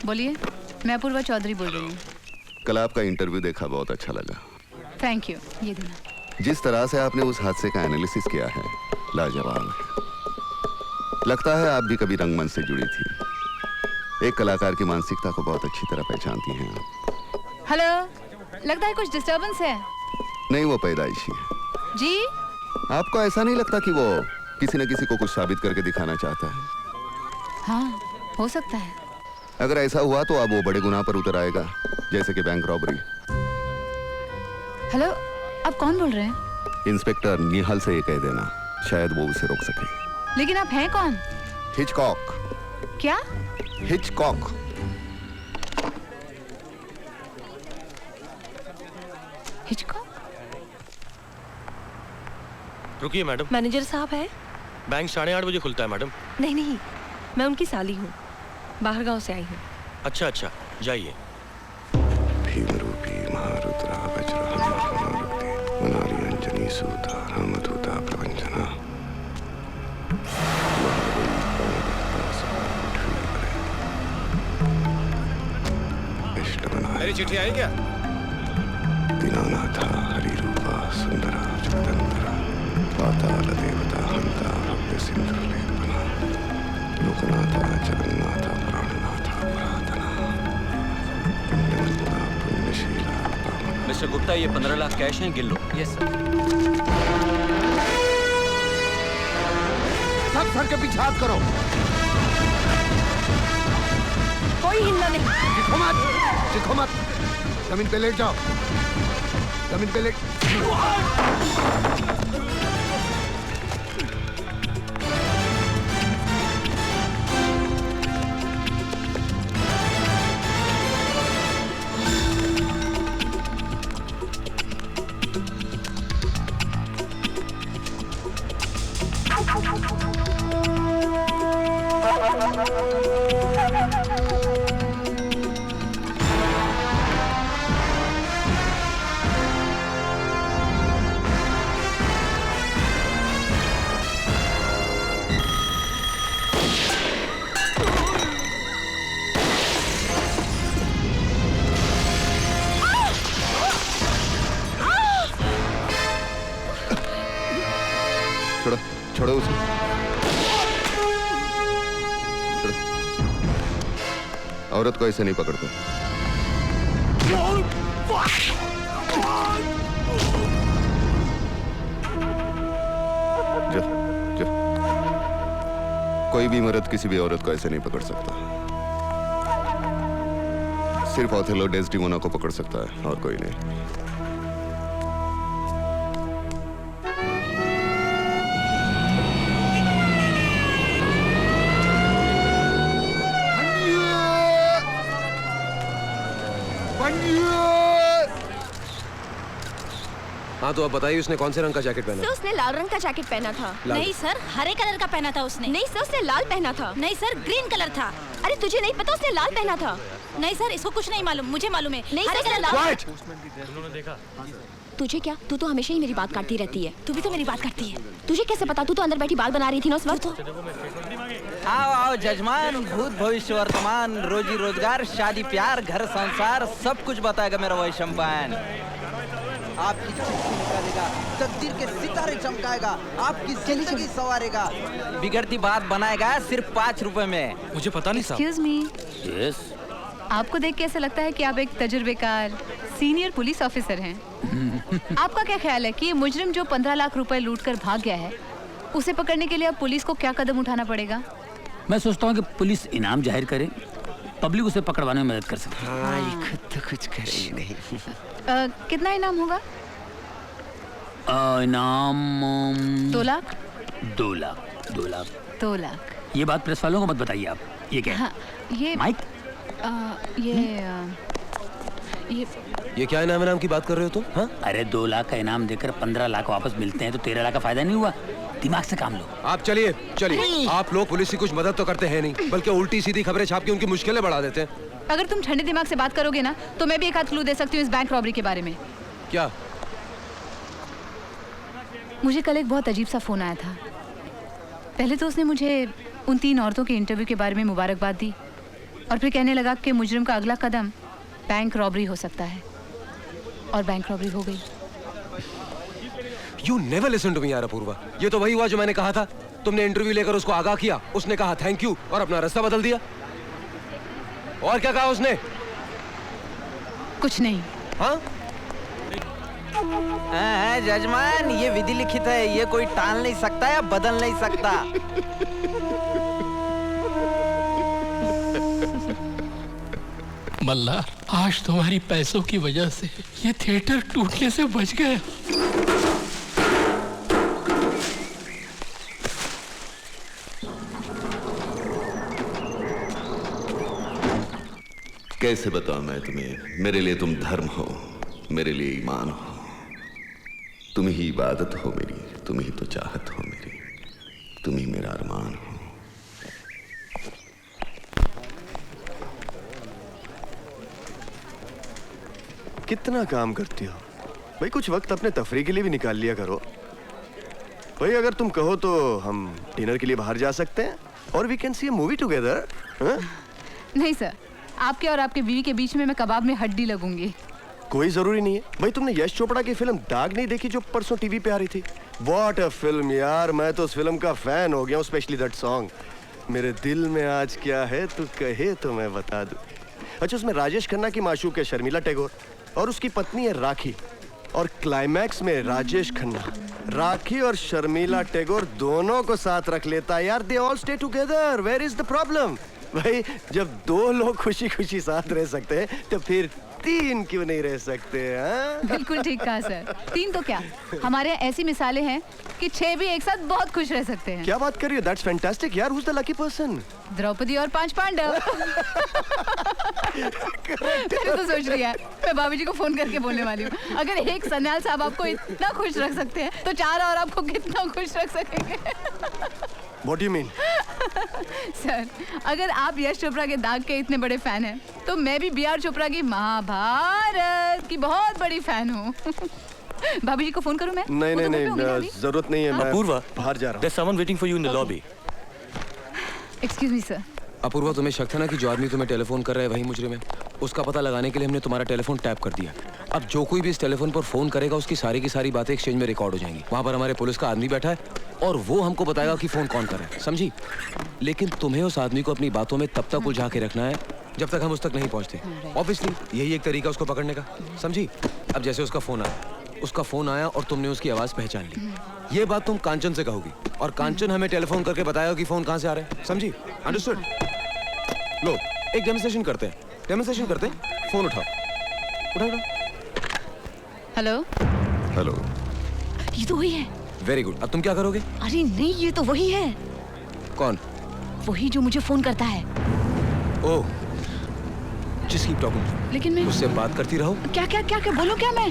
बोलिए, मैं अपूर्वा चौधरी बोल रही हूँ। कल आपका इंटरव्यू देखा, बहुत अच्छा लगा। Thank you. ये देना। जिस तरह से आपने उस हादसे का एनालिसिस किया है, लाजवाब है। लगता है आप भी कभी रंगमंच से जुड़ी थी। एक कलाकार की मानसिकता को बहुत अच्छी तरह पहचानती हैं आप। हेलो, लगता है कुछ डिस्टर्बेंस है। नहीं, वो पैदाइशी है। जी? आपको ऐसा नहीं लगता कि वो किसी न किसी को कुछ साबित करके दिखाना चाहता है? हाँ, हो सकता है। अगर ऐसा हुआ तो अब वो बड़े गुनाह पर उतर आएगा, जैसे कि बैंक रॉबरी। हेलो, आप कौन बोल रहे हैं? इंस्पेक्टर निहाल से ये कह देना, शायद वो उसे रोक सके। लेकिन आप हैं कौन? हिचकॉक। क्या? हिचकॉक। हिचकॉक? रुकिए मैडम। मैनेजर साहब है? बैंक 8:30 बजे खुलता है मैडम। नहीं नहीं, मैं उनकी साली हूँ, बाहर गांव से आई हूँ। अच्छा अच्छा, जाइए। भीमरूपी महारुद्रा वज्रहंसमारुति वनाली अंजनी सूता रामदूता प्रवंजना मेरी चिट्ठी आई क्या? दीनानाथा हरिरूपा सुंदरा जगदंबरा पाताल देवता हंता भव्य सिंधुलेपना लोकनाथा जगन्नाथा प्राणनाथा पुरातना पुण्यवंता पुण्यशीला पावना। मिस्टर गुप्ता, ये 15 लाख कैश हैं, गिन लो। Yes sir. सब सर के पीछे हाथ करो। कोई हिलना नहीं। चिखो मत, चिखो मत। जमीन पे लेट जाओ, जमीन पे लेट। छोड़ो, छोड़ो उसे। छोड़ो। औरत को ऐसे नहीं पकड़ते। जा, जा। कोई भी मर्द किसी भी औरत को ऐसे नहीं पकड़ सकता। सिर्फ ओथेलो डेस्टिमोना को पकड़ सकता है, और कोई नहीं। हाँ, तो अब बताइए उसने कौन से रंग का जैकेट पहना? सर, उसने लाल रंग का जैकेट पहना था। नहीं सर, हरे कलर का पहना था उसने। नहीं सर, उसने लाल पहना था। नहीं सर, ग्रीन कलर था। अरे तुझे नहीं पता, उसने लाल पहना था। नहीं सर, इसको कुछ नहीं मालूम, मुझे मालूम है। नहीं हरे सर, कलर लाल। उन्होंने देखा। तुझे क्या? तू तो हमेशा ही मेरी बात काटती रहती है। तू भी तो मेरी बात करती है। तुझे कैसे पता? तू तो अंदर बैठी बाल बना रही थी ना उस वक्त। आओ आओ जजमान, भूत भविष्य वर्तमान, रोजी रोजगार, शादी प्यार, घर संसार, सब कुछ बताएगा मेरा वही शैंपेन। आपकी चिट्ठी निकालेगा, तकदीर के सितारे चमकाएगा, आपकी जिंदगी संवारेगा, बिगड़ती बात बनाएगा सिर्फ 5 रुपए में। मुझे पता नहीं साहब। Excuse me. यस। आपको देख के ऐसा लगता है कि आप एक तजुर्बेकार सीनियर पुलिस ऑफिसर हैं। आपका क्या ख्याल है कि ये मुजरिम जो 15 लाख रुपए लूट कर भाग गया है, उसे पकड़ने के लिए अब पुलिस को क्या कदम उठाना पड़ेगा? मैं सोचता हूँ कि पुलिस इनाम जाहिर करे, पब्लिक उसे पकड़वाने में मदद कर सकती है। हाँ, ये खुद तो कुछ करे नहीं। कितना इनाम होगा? इनाम 2 लाख। 2 लाख। 2 लाख। 2 लाख। ये बात प्रेस वालों को मत बताइए आप। ये क्या है? हाँ, ये माइक। ये क्या इनाम की बात कर रहे हो तुम? हाँ? अरे 2 लाख का इनाम देकर 15 लाख वापस मिलते हैं तो 13 लाख का फायदा नहीं हुआ? दिमाग से काम लो। आप चलिए चलिए। आप लोग पुलिस की कुछ मदद तो करते हैं नहीं, बल्कि उल्टी सीधी खबरें छाप के उनकी मुश्किलें बढ़ा देते हैं। अगर तुम ठंडे दिमाग से बात करोगे ना, तो मैं भी एक आध क्लू दे सकती हूँ इस बैंक रॉबरी के बारे में। क्या? मुझे कल एक बहुत अजीब सा फोन आया था। पहले तो उसने मुझे उन 3 औरतों के इंटरव्यू के बारे में मुबारकबाद दी, और फिर कहने लगा कि मुजरिम का अगला कदम बैंक रॉबरी हो सकता है, और बैंक रॉबरी हो गई। You never listen to me यार अपूर्वा। ये तो वही हुआ जो मैंने कहा था। तुमने इंटरव्यू लेकर उसको आगाह किया, उसने कहा थैंक यू और अपना रास्ता बदल दिया। और क्या कहा उसने? कुछ नहीं। हाँ? जजमान, ये विधि लिखित है, ये कोई टाल नहीं सकता या बदल नहीं सकता। मल्ला, आज तुम्हारी पैसों की वजह से ये थिएटर टूटने से बच गया। कैसे बताऊं मैं तुम्हें? मेरे लिए तुम धर्म हो, मेरे लिए ईमान हो, तुम ही इबादत हो मेरी, तुम ही तो चाहत हो मेरी, तुम ही मेरा अरमान हो। कितना काम करती हो भाई, कुछ वक्त अपने तफरी के लिए भी निकाल लिया करो भाई। अगर तुम कहो तो हम डिनर के लिए बाहर जा सकते हैं और we can see a movie together. नहीं सर, आपके और आपके बीवी के बीच में मैं कबाब में हड्डी लगूंगी। कोई जरूरी नहीं है भाई। तुमने यश चोपड़ा की फिल्म दाग नहीं देखी जो परसों टीवी पे आ रही थी? व्हाट अ फिल्म यार, मैं तो उस फिल्म का फैन हो गया हूँ, स्पेशली दैट सॉन्ग मेरे दिल में आज क्या है तू कहे तो मैं बता दूं। अच्छा, उसमें राजेश खन्ना की माशूक है शर्मिला टैगोर और उसकी पत्नी है राखी, और क्लाइमैक्स में राजेश खन्ना राखी और शर्मिला टैगोर दोनों को साथ रख लेता है यार। They all stay together, where is the problem भाई? जब दो लोग खुशी खुशी साथ रह सकते हैं तो फिर तीन क्यों नहीं रह सकते? बिल्कुल ठीक कहा सर, तीन तो क्या, हमारे यहाँ ऐसी मिसालें हैं कि 6 भी एक साथ बहुत खुश रह सकते हैं। क्या बात कर रही हो? दैट्स फैंटास्टिक यार। Who's the lucky person? Draupadi और 5 पांडव। मैंने तो सोच लिया, मैं भाभी जी को फोन करके बोलने वाली हूँ, अगर एक सन्याल साहब आपको इतना खुश रख सकते हैं तो 4 और आपको कितना खुश रख सकेंगे? What do you mean? Sir, अगर आप यश चोपड़ा के दाग के इतने बड़े फैन हैं, तो मैं भी बी आर चोपड़ा की महाभारत की बहुत बड़ी फैन हूँ। भाभी जी को फोन करूँ मैं? नहीं नहीं नहीं, जरूरत नहीं है, मैं अपूर्वा, बाहर जा रहा हूँ। There's someone waiting for you in the lobby. Excuse me sir. Apoorva, तुम्हें शक था ना कि जो आदमी तुम्हें टेलीफोन कर रहा है वही मुजरिम है? उसका पता लगाने के लिए हमने तुम्हारा टेलीफोन टैप कर दिया। अब जो कोई भी इस टेलीफोन पर फोन करेगा उसकी सारी की सारी बातें एक्सचेंज में रिकॉर्ड हो जाएंगी। वहां पर हमारे पुलिस का आदमी बैठा है और वो हमको बताएगा कि फोन कौन कर रहा है, समझी? लेकिन तुम्हें उस आदमी को अपनी बातों में तब तक उलझा के रखना है जब तक हम उस तक नहीं पहुंचते। ऑब्वियसली यही एक तरीका उसको पकड़ने का, समझी? अब जैसे उसका फोन आया और तुमने उसकी आवाज पहचान ली, ये बात तुम कांचन से कहोगी और कांचन हमें टेलीफोन करके बताएगा कि फोन कहां से आ रहा है, समझी? अंडरस्टूड? लो, एक डेमोंस्ट्रेशन करते हैं। फोन उठाओ। Hello hello. ये तो वही है। Very good. अब तुम क्या करोगे? अरे नहीं, ये तो वही है। कौन? वही जो मुझे फोन करता है। ओह, जस्ट कीप टॉकिंग। लेकिन मैं उससे बात करती रहो। क्या बोलूं क्या मैं?